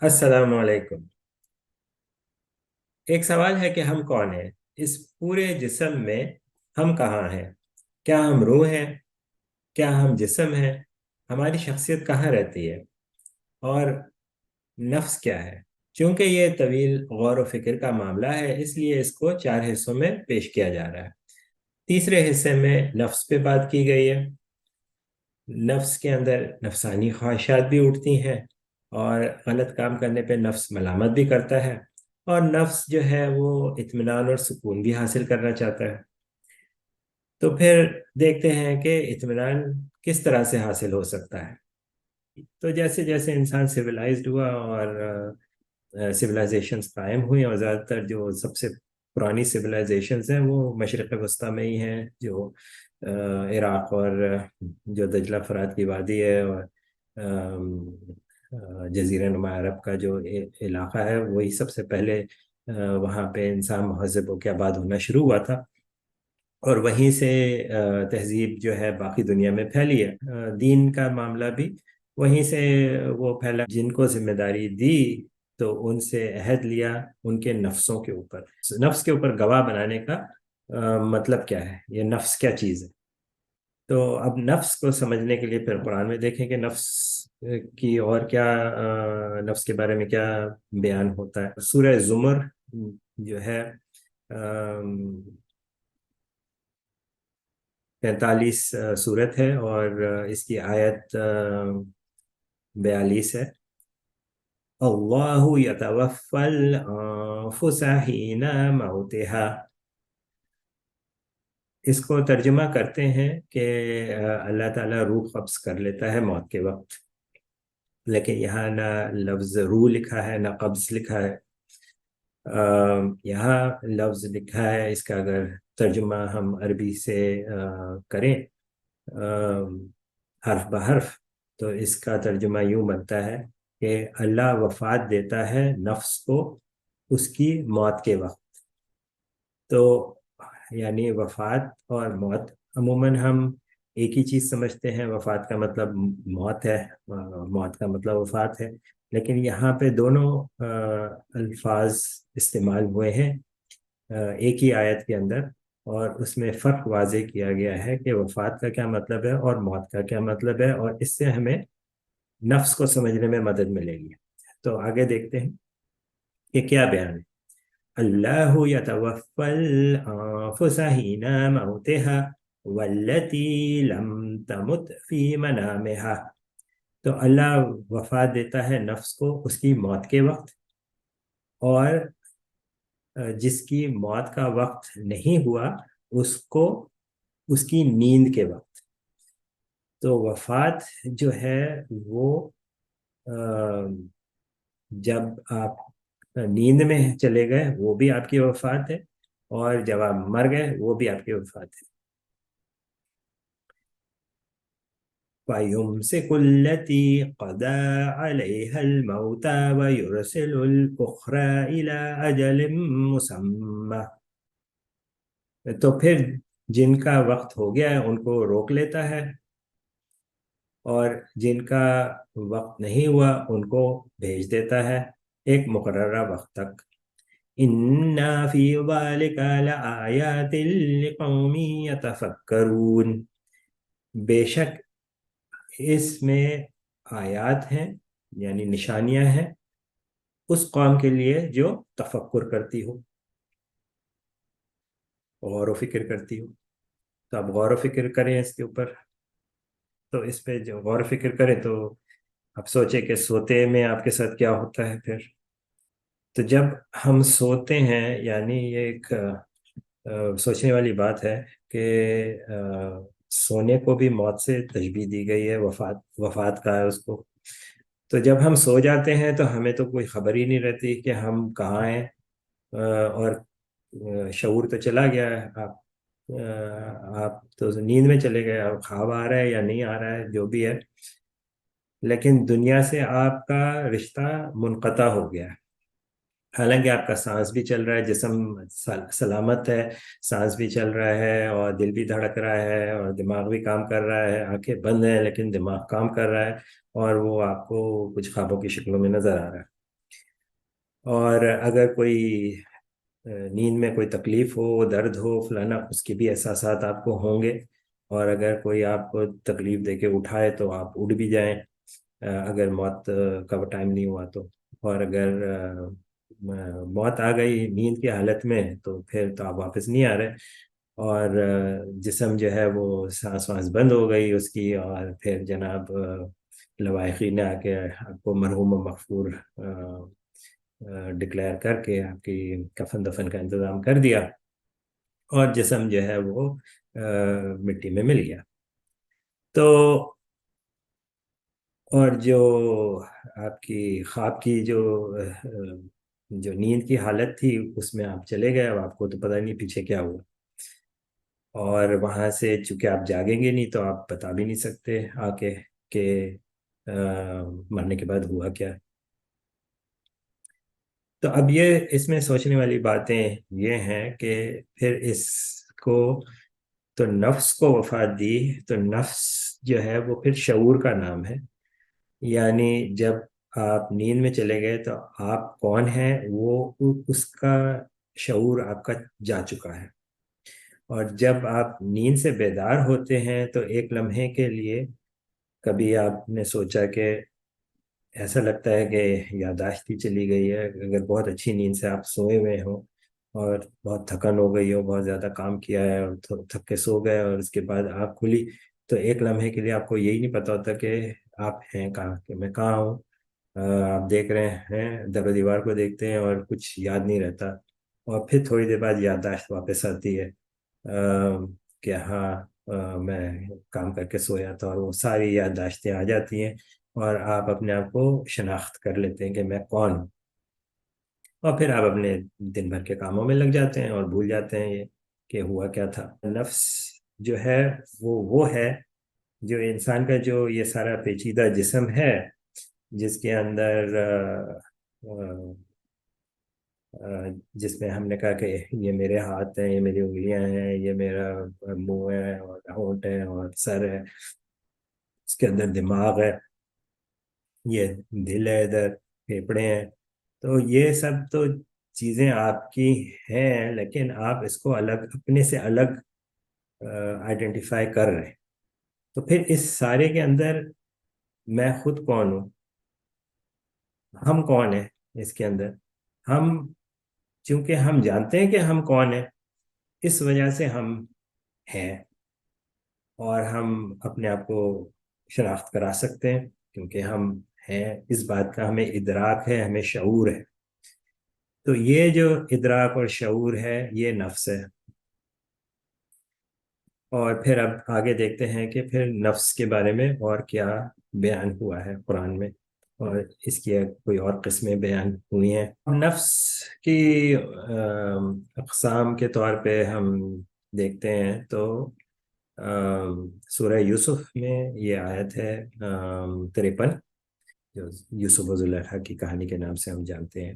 السلام علیکم۔ ایک سوال ہے کہ ہم کون ہیں؟ اس پورے جسم میں ہم کہاں ہیں؟ کیا ہم روح ہیں؟ کیا ہم جسم ہیں؟ ہماری شخصیت کہاں رہتی ہے؟ اور نفس کیا ہے؟ چونکہ یہ طویل غور و فکر کا معاملہ ہے، اس لیے اس کو 4 حصوں میں پیش کیا جا رہا ہے۔ تیسرے حصے میں نفس پہ بات کی گئی ہے۔ نفس کے اندر نفسانی خواہشات بھی اٹھتی ہیں، اور غلط کام کرنے پہ نفس ملامت بھی کرتا ہے، اور نفس جو ہے وہ اطمینان اور سکون بھی حاصل کرنا چاہتا ہے۔ تو پھر دیکھتے ہیں کہ اطمینان کس طرح سے حاصل ہو سکتا ہے۔ تو جیسے جیسے انسان سویلائزڈ ہوا اور سویلائزیشنز قائم ہوئی، اور زیادہ تر جو سب سے پرانی سویلائزیشنز ہیں وہ مشرق وسطیٰ میں ہی ہیں، جو عراق اور جو دجلہ فرات کی وادی ہے، اور جزیرہ نما عرب کا جو علاقہ ہے، وہی سب سے پہلے وہاں پہ انسان مہذب ہو کے آباد ہونا شروع ہوا تھا، اور وہیں سے تہذیب جو ہے باقی دنیا میں پھیلی ہے۔ دین کا معاملہ بھی وہیں سے وہ پھیلا۔ جن کو ذمہ داری دی تو ان سے عہد لیا ان کے نفسوں کے اوپر، نفس کے اوپر گواہ بنانے کا مطلب کیا ہے، یہ نفس کیا چیز ہے۔ تو اب نفس کو سمجھنے کے لیے پھر قرآن میں دیکھیں کہ نفس کی اور کیا، نفس کے بارے میں کیا بیان ہوتا ہے۔ سورہ زمر جو ہے 45 سورت ہے، اور اس کی آیت 42 ہے۔ اللہ یتوفی الانفس حین موتها، اس کو ترجمہ کرتے ہیں کہ اللہ تعالیٰ روح قبض کر لیتا ہے موت کے وقت، لیکن یہاں نہ لفظ روح لکھا ہے نہ قبض لکھا ہے۔ یہاں لفظ لکھا ہے، اس کا اگر ترجمہ ہم عربی سے کریں حرف بحرف، تو اس کا ترجمہ یوں بنتا ہے کہ اللہ وفات دیتا ہے نفس کو اس کی موت کے وقت۔ تو یعنی وفات اور موت عموماً ہم ایک ہی چیز سمجھتے ہیں، وفات کا مطلب موت ہے، موت کا مطلب وفات ہے، لیکن یہاں پہ دونوں الفاظ استعمال ہوئے ہیں ایک ہی آیت کے اندر، اور اس میں فرق واضح کیا گیا ہے کہ وفات کا کیا مطلب ہے اور موت کا کیا مطلب ہے، اور اس سے ہمیں نفس کو سمجھنے میں مدد ملے گی۔ تو آگے دیکھتے ہیں کہ کیا بیان ہے۔ اللہ یتوفی الانفس حین موتها والتی لم تمت فی منامها، تو اللہ وفات دیتا ہے نفس کو اس کی موت کے وقت، اور جس کی موت کا وقت نہیں ہوا اس کو اس کی نیند کے وقت۔ تو وفات جو ہے وہ جب آپ نیند میں چلے گئے وہ بھی آپ کی وفات ہے، اور جب آپ مر گئے وہ بھی آپ کی وفات ہے۔ فَيُمْسِكُ الَّتِي قَضَى عَلَيْهَا الْمَوْتَ وَيُرْسِلُ الْأُخْرَى إِلَى أَجَلٍ مُّسَمًّى، تو پھر جن کا وقت ہو گیا ہے ان کو روک لیتا ہے، اور جن کا وقت نہیں ہوا ان کو بھیج دیتا ہے ایک مقررہ وقت تک۔ اِنَّ فِي ذَلِكَ لَآيَاتٍ لِقَوْمٍ يَتَفَكَّرُونَ، بے شک اس میں آیات ہیں، یعنی نشانیاں ہیں اس قوم کے لیے جو تفکر کرتی ہو، غور و فکر کرتی ہو۔ تو آپ غور و فکر کریں اس کے اوپر، تو اس پہ جو غور و فکر کریں تو آپ سوچیں کہ سوتے میں آپ کے ساتھ کیا ہوتا ہے پھر۔ تو جب ہم سوتے ہیں، یعنی یہ ایک سوچنے والی بات ہے کہ سونے کو بھی موت سے تشبیہ دی گئی ہے، وفات وفات کا ہے اس کو۔ تو جب ہم سو جاتے ہیں تو ہمیں تو کوئی خبر ہی نہیں رہتی کہ ہم کہاں ہیں، اور شعور تو چلا گیا ہے، آپ تو نیند میں چلے گئے، اور خواب آ رہا ہے یا نہیں آ رہا ہے جو بھی ہے، لیکن دنیا سے آپ کا رشتہ منقطع ہو گیا ہے۔ حالانکہ آپ کا سانس بھی چل رہا ہے، جسم سلامت ہے، سانس بھی چل رہا ہے اور دل بھی دھڑک رہا ہے اور دماغ بھی کام کر رہا ہے، آنکھیں بند ہیں لیکن دماغ کام کر رہا ہے، اور وہ آپ کو کچھ خوابوں کی شکلوں میں نظر آ رہا ہے۔ اور اگر کوئی نیند میں کوئی تکلیف ہو، درد ہو فلانا، اس کے بھی احساسات آپ کو ہوں گے، اور اگر کوئی آپ کو تکلیف دے کے اٹھائے تو آپ اٹھ بھی جائیں، اگر موت کا ٹائم نہیں ہوا تو، اور اگر موت آ گئی نیند کی حالت میں تو پھر تو آپ واپس نہیں آ رہے، اور جسم جو ہے وہ سانس وانس بند ہو گئی اس کی، اور پھر جناب لوائقین نے آ کے آپ کو مرحوم و مغفور ڈکلیئر کر کے آپ کی کفن دفن کا انتظام کر دیا، اور جسم جو ہے وہ مٹی میں مل گیا۔ تو اور جو آپ کی خواب کی جو نیند کی حالت تھی اس میں آپ چلے گئے، اب آپ کو تو پتہ نہیں پیچھے کیا ہوا، اور وہاں سے چونکہ آپ جاگیں گے نہیں تو آپ بتا بھی نہیں سکتے آ کے کہ مرنے کے بعد ہوا کیا۔ تو اب یہ اس میں سوچنے والی باتیں یہ ہیں کہ پھر اس کو، تو نفس کو وفات دی، تو نفس جو ہے وہ پھر شعور کا نام ہے، یعنی جب آپ نیند میں چلے گئے تو آپ کون ہیں وہ اس کا شعور آپ کا جا چکا ہے، اور جب آپ نیند سے بیدار ہوتے ہیں تو ایک لمحے کے لیے کبھی آپ نے سوچا کہ ایسا لگتا ہے کہ یادداشت ہی چلی گئی ہے، اگر بہت اچھی نیند سے آپ سوئے ہوئے ہوں اور بہت تھکن ہو گئی ہو، بہت زیادہ کام کیا ہے اور تھک کے سو گئے، اور اس کے بعد آنکھ کھلی تو ایک لمحے کے لیے آپ کو یہی نہیں پتا ہوتا کہ آپ ہیں کہاں، کہ میں کہاں ہوں۔ آپ دیکھ رہے ہیں در و دیوار کو دیکھتے ہیں اور کچھ یاد نہیں رہتا، اور پھر تھوڑی دیر بعد یادداشت واپس آتی ہے کہ ہاں میں کام کر کے سویا تھا، اور وہ ساری یادداشتیں آ جاتی ہیں، اور آپ اپنے آپ کو شناخت کر لیتے ہیں کہ میں کون ہوں، اور پھر آپ اپنے دن بھر کے کاموں میں لگ جاتے ہیں اور بھول جاتے ہیں یہ کہ ہوا کیا تھا۔ نفس جو ہے وہ ہے جو انسان کا جو یہ سارا پیچیدہ جسم ہے، جس کے اندر جس میں ہم نے کہا کہ یہ میرے ہاتھ ہیں، یہ میری انگلیاں ہیں، یہ میرا منہ ہے اور ہونٹ ہے اور سر ہے، اس کے اندر دماغ ہے، یہ دل ہے، ادھر پھیپڑے ہیں، تو یہ سب تو چیزیں آپ کی ہیں، لیکن آپ اس کو الگ، اپنے سے الگ آئیڈینٹیفائی کر رہے ہیں۔ تو پھر اس سارے کے اندر میں خود کون ہوں، ہم کون ہیں اس کے اندر؟ ہم، چونکہ ہم جانتے ہیں کہ ہم کون ہیں، اس وجہ سے ہم ہیں، اور ہم اپنے آپ کو شناخت کرا سکتے ہیں کیونکہ ہم ہیں، اس بات کا ہمیں ادراک ہے، ہمیں شعور ہے۔ تو یہ جو ادراک اور شعور ہے یہ نفس ہے۔ اور پھر اب آگے دیکھتے ہیں کہ پھر نفس کے بارے میں اور کیا بیان ہوا ہے قرآن میں، اور اس کی کوئی اور قسمیں بیان ہوئی ہیں۔ نفس کی اقسام کے طور پہ ہم دیکھتے ہیں تو سورہ یوسف میں یہ آیت ہے 53، جو یوسف و زلیخا کی کہانی کے نام سے ہم جانتے ہیں،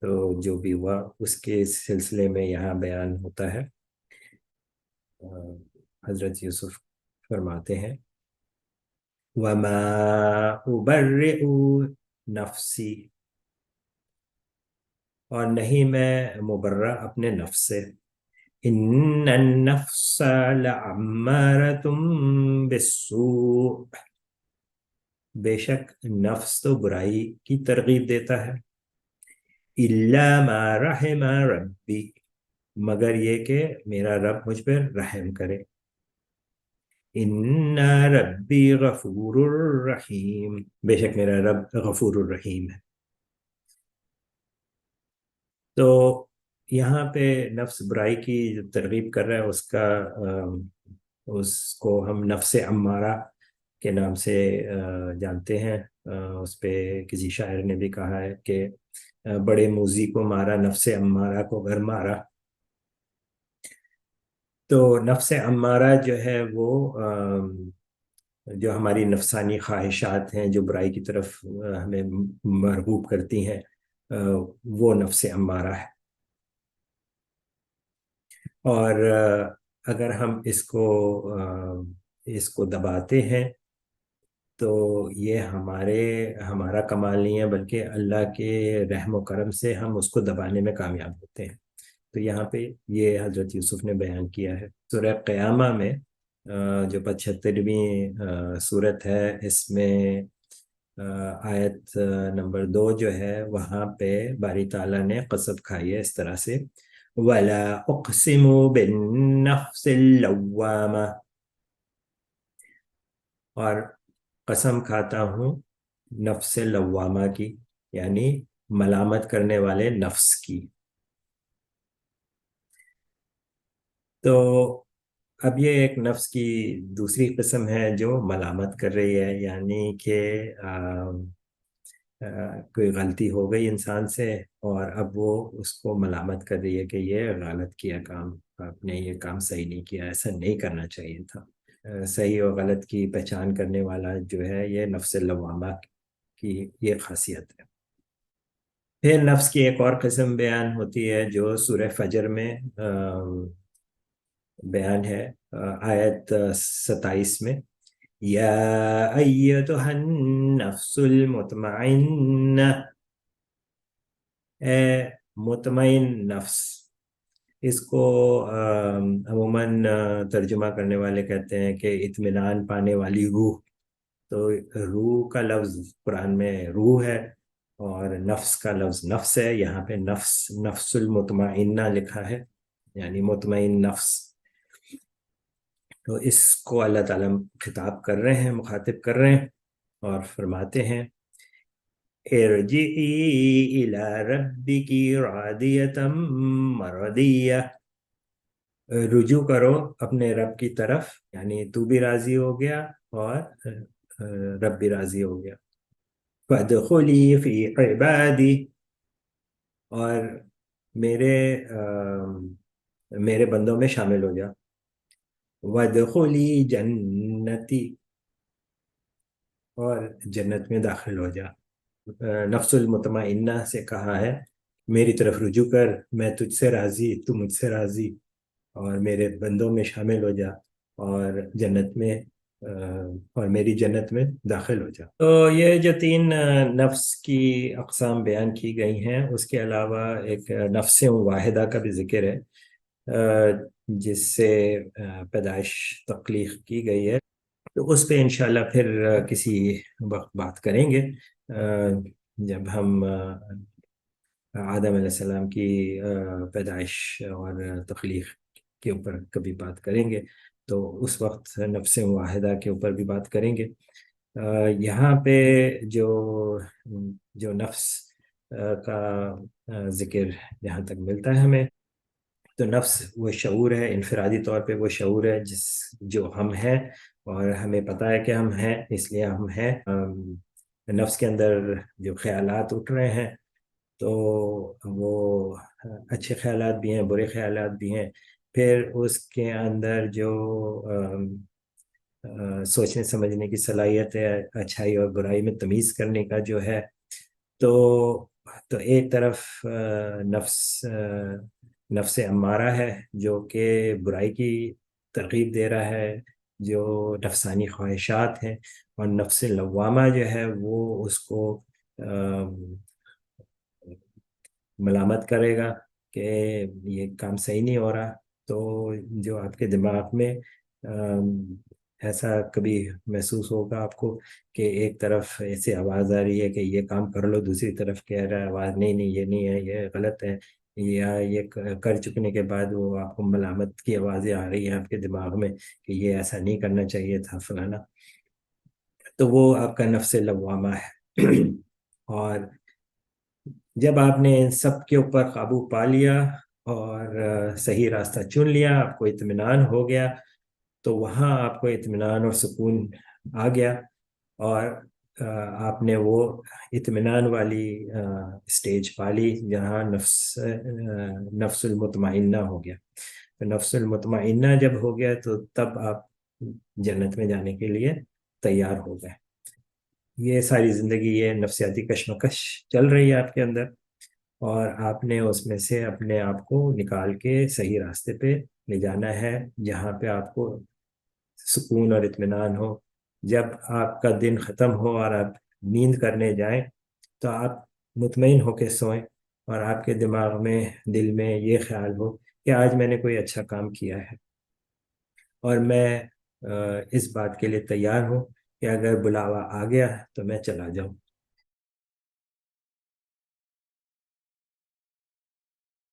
تو جو بھی ہوا اس کے سلسلے میں یہاں بیان ہوتا ہے۔ حضرت یوسف فرماتے ہیں وَمَا أُبَرِّئُ نَفْسِي، اور نہیں میں مبرہ اپنے نفس سے، إِنَّ النَّفْسَ لَعَمَّارَةٌ بِالسُّوءِ، بے شک نفس تو برائی کی ترغیب دیتا ہے، إِلَّا مَا رَحِمَ رَبِّي، مگر یہ کہ میرا رب مجھ پر رحم کرے، ان ربی غفور الرحیم، بے شک میرا رب غفور الرحیم ہے۔ تو یہاں پہ نفس برائی کی جو ترغیب کر رہا ہے اس کو ہم نفس امارہ کے نام سے جانتے ہیں۔ اس پہ کسی شاعر نے بھی کہا ہے کہ بڑے موذی کو مارا نفس امارہ کو گھر مارا۔ تو نفس امارہ جو ہے وہ جو ہماری نفسانی خواہشات ہیں جو برائی کی طرف ہمیں مرغوب کرتی ہیں، وہ نفس امارہ ہے۔ اور اگر ہم اس کو دباتے ہیں تو یہ ہمارا کمال نہیں ہے، بلکہ اللہ کے رحم و کرم سے ہم اس کو دبانے میں کامیاب ہوتے ہیں۔ تو یہاں پہ یہ حضرت یوسف نے بیان کیا ہے سورہ قیامہ میں، جو 75ویں صورت ہے، اس میں آیت نمبر 2 جو ہے، وہاں پہ باری تعالیٰ نے قسم کھائی ہے اس طرح سے، وَلَا أُقْسِمُ بِالنَّفْسِ اللَّوَّامَةِ، اور قسم کھاتا ہوں نفس لوامہ کی، یعنی ملامت کرنے والے نفس کی۔ تو اب یہ ایک نفس کی دوسری قسم ہے جو ملامت کر رہی ہے، یعنی کہ کوئی غلطی ہو گئی انسان سے، اور اب وہ اس کو ملامت کر رہی ہے کہ یہ غلط کیا کام، آپ نے یہ کام صحیح نہیں کیا، ایسا نہیں کرنا چاہیے تھا۔ صحیح اور غلط کی پہچان کرنے والا جو ہے، یہ نفس لوامہ کی یہ خاصیت ہے۔ پھر نفس کی ایک اور قسم بیان ہوتی ہے جو سورہ فجر میں بیان ہے، آیت 27 میں، یا ایتھا النفس المطمئنہ، اے مطمئن نفس۔ اس کو عموماً ترجمہ کرنے والے کہتے ہیں کہ اطمینان پانے والی روح۔ تو روح کا لفظ قرآن میں روح ہے، اور نفس کا لفظ نفس ہے۔ یہاں پہ نفس المطمئنہ لکھا ہے، یعنی مطمئن نفس۔ تو اس کو اللہ تعالیٰ خطاب کر رہے ہیں، مخاطب کر رہے ہیں، اور فرماتے ہیں، ارجعی الی ربک راضیۃ مرضیہ، رجوع کرو اپنے رب کی طرف، یعنی تو بھی راضی ہو گیا اور رب بھی راضی ہو گیا۔ فادخلی فی عبادی، اور میرے میرے بندوں میں شامل ہو جا۔ وادخلی جنتی، اور جنت میں داخل ہو جا۔ نفس المطمئنہ سے کہا ہے میری طرف رجوع کر، میں تجھ سے راضی، تو مجھ سے راضی، اور میرے بندوں میں شامل ہو جا، اور جنت میں اور میری جنت میں داخل ہو جا۔ تو یہ جو 3 نفس کی اقسام بیان کی گئی ہیں، اس کے علاوہ ایک نفس واحدہ کا بھی ذکر ہے، جس سے پیدائش تخلیق کی گئی ہے۔ تو اس پہ انشاءاللہ پھر کسی وقت بات کریں گے، جب ہم آدم علیہ السلام کی پیدائش اور تخلیق کے اوپر کبھی بات کریں گے، تو اس وقت نفس واحدہ کے اوپر بھی بات کریں گے۔ یہاں پہ جو نفس کا ذکر جہاں تک ملتا ہے ہمیں، تو نفس وہ شعور ہے، انفرادی طور پہ وہ شعور ہے جو ہم ہیں، اور ہمیں پتہ ہے کہ ہم ہیں، اس لیے ہم ہیں۔ نفس کے اندر جو خیالات اٹھ رہے ہیں، تو وہ اچھے خیالات بھی ہیں، برے خیالات بھی ہیں۔ پھر اس کے اندر جو سوچنے سمجھنے کی صلاحیت ہے، اچھائی اور برائی میں تمیز کرنے کا جو ہے، تو ایک طرف نفس امارہ ہے جو کہ برائی کی ترغیب دے رہا ہے، جو نفسانی خواہشات ہیں، اور نفس لوامہ جو ہے وہ اس کو ملامت کرے گا کہ یہ کام صحیح نہیں ہو رہا۔ تو جو آپ کے دماغ میں ایسا کبھی محسوس ہوگا آپ کو کہ ایک طرف ایسی آواز آ رہی ہے کہ یہ کام کر لو، دوسری طرف کہہ رہا ہے آواز، نہیں نہیں یہ نہیں ہے، یہ غلط ہے، یا یہ کر چکنے کے بعد وہ آپ کو ملامت کی آوازیں آ رہی ہیں آپ کے دماغ میں کہ یہ ایسا نہیں کرنا چاہیے تھا فلانا۔ تو وہ آپ کا نفس لوامہ ہے۔ اور جب آپ نے ان سب کے اوپر قابو پا لیا اور صحیح راستہ چن لیا، آپ کو اطمینان ہو گیا، تو وہاں آپ کو اطمینان اور سکون آ گیا، اور آپ نے وہ اطمینان والی سٹیج پا لی جہاں نفس المطمئنہ ہو گیا۔ تو نفس المطمئنہ جب ہو گیا تو تب آپ جنت میں جانے کے لیے تیار ہو گئے۔ یہ ساری زندگی یہ نفسیاتی کشمکش چل رہی ہے آپ کے اندر، اور آپ نے اس میں سے اپنے آپ کو نکال کے صحیح راستے پہ لے جانا ہے، جہاں پہ آپ کو سکون اور اطمینان ہو، جب آپ کا دن ختم ہو اور آپ نیند کرنے جائیں تو آپ مطمئن ہو کے سوئیں، اور آپ کے دماغ میں، دل میں یہ خیال ہو کہ آج میں نے کوئی اچھا کام کیا ہے، اور میں اس بات کے لیے تیار ہوں کہ اگر بلاوا آ گیا تو میں چلا جاؤں۔